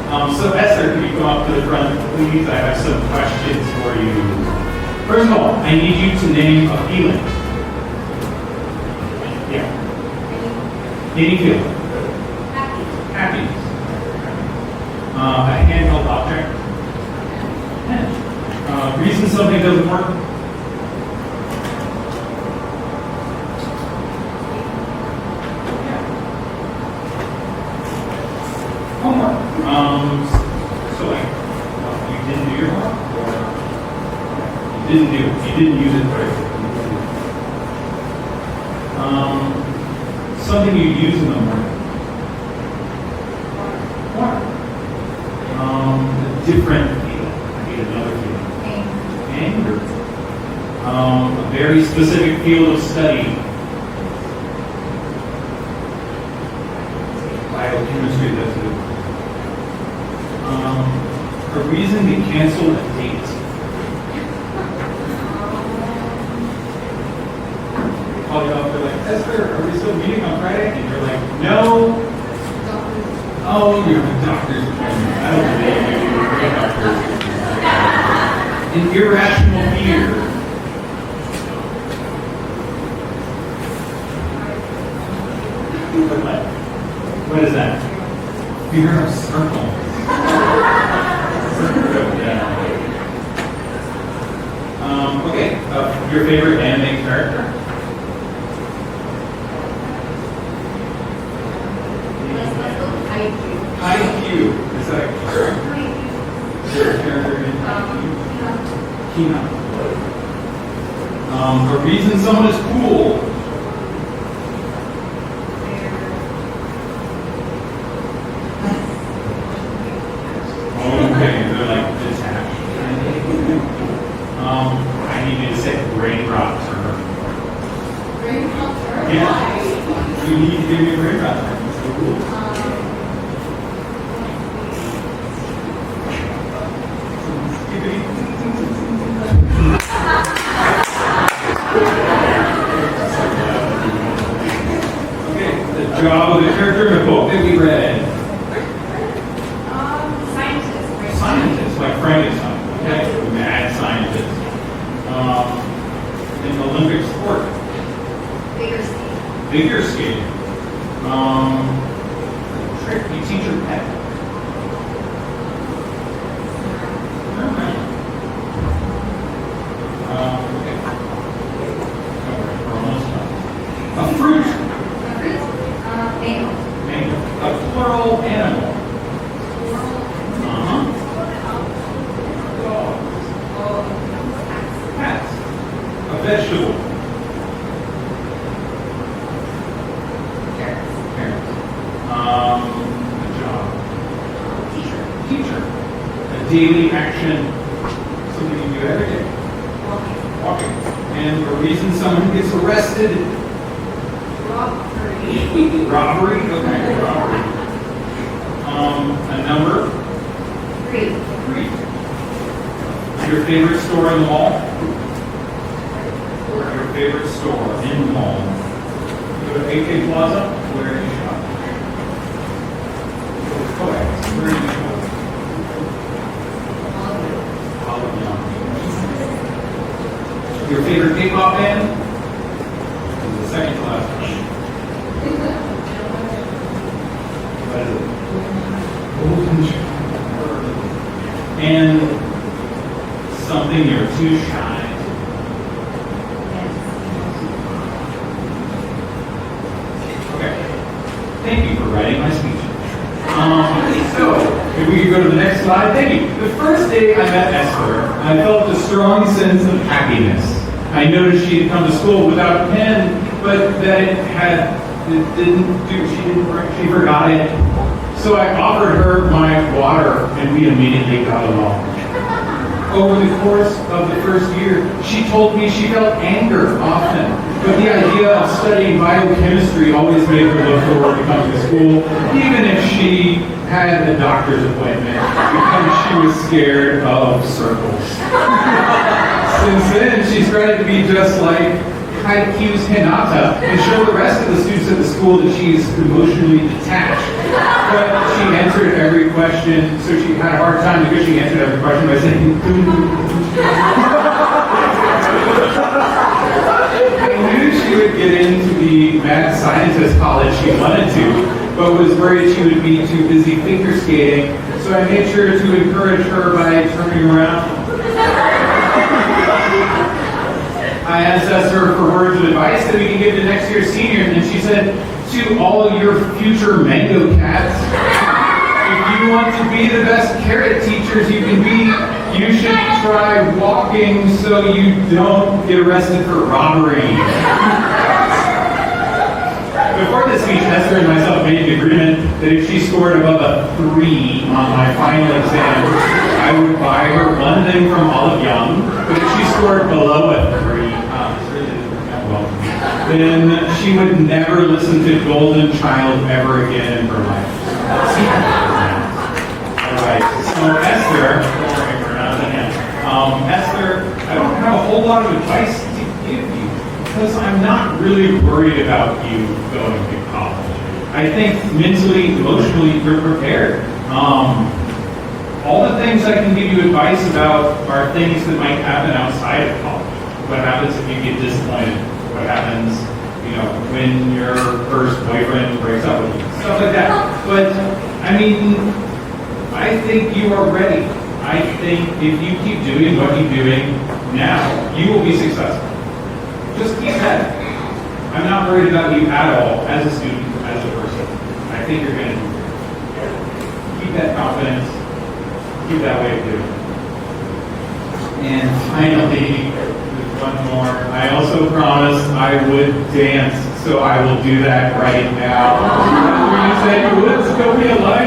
So Esther, can you come up to the front, please? I have some questions for you. First of all, I need you to name a feeling. Yeah. Any feeling. Happiness. A handheld object. Reason something doesn't work. Homework. So like, you didn't do your homework, or you didn't use it right. Something you use in the morning. Water. A different feeling. I need another feeling. Anger. A very specific field of study. Biochemistry, that's it. A reason to cancel a date. They call you up, they're like, Esther, are we still meeting on Friday? And you're like, no. Oh, you're the doctor's appointment. I don't believe you. You're a doctor's appointment. An irrational fear. What is that? Fear of circles. Okay, your favorite anime character? IQ. Is that a character in Kina? A reason someone is cool. Okay, they're like detached. I need you to say raindrop term. Raindrop term? Yeah. You need to give me a raindrop term. It's so cool. Okay, the job of the character in the book that we read. Scientist, like Frankenstein, okay? Mad scientist. In Olympic sport. Figure skating. Trick you teach your pet. Okay. Okay. We're almost done. A fruit. Mango. A plural animal. Cats. A vegetable. Carrots. A job. Teacher. A daily action. Something you do every day. Walking. And a reason someone gets arrested. Robbery. Okay. Robbery. A number. 3. Your favorite store in the mall? Your favorite store in the mall? You go to AK Plaza? Where do you shop? Where do you shop? Your favorite K-pop band? This is the second class. What is it? And something you're too shy. Okay. Thank you for writing my speech. So, if we could go to the next slide. Thank you. The first day I met Esther, I felt a strong sense of happiness. I noticed she had come to school without a pen, but that she forgot it. So I offered her my water, and we immediately got along. Over the course of the first year, she told me she felt anger often, but the idea of studying biochemistry always made her look forward to coming to school, even if she had a doctor's appointment, because she was scared of circles. Since then, she's tried to be just like Haikyuu's Hinata and show the rest of the students at the school that she's emotionally detached. But she answered every question, so she had a hard time because she answered every question by saying, I knew she would get into the mad scientist college she wanted to, but was worried she would be too busy figure skating, so I made sure to encourage her by turning around. I asked Esther for words of advice that we can give to next year's seniors, and she said, to all your future mango cats, if you want to be the best carrot teachers you can be, you should try walking so you don't get arrested for robbery. Before this speech, Esther and myself made an agreement that if she scored above a 3 on my final exam, I would buy her one thing from Olive Young, but if she scored below a 3, then she would never listen to Golden Child ever again in her life. Alright, so Esther, Esther, I don't have a whole lot of advice to give you because I'm not really worried about you going to college. I think mentally, emotionally, you're prepared. All the things I can give you advice about are things that might happen outside of college. What happens if you get disappointed? What happens, when your first boyfriend breaks up with you? Stuff like that. But, I think you are ready. I think if you keep doing what you're doing now, you will be successful. Just keep that. I'm not worried about you at all as a student, as a person. I think you're going to keep that confidence, keep that way of doing. And finally, one more. I also promised I would dance, so I will do that right now. You said you would, so go be a light.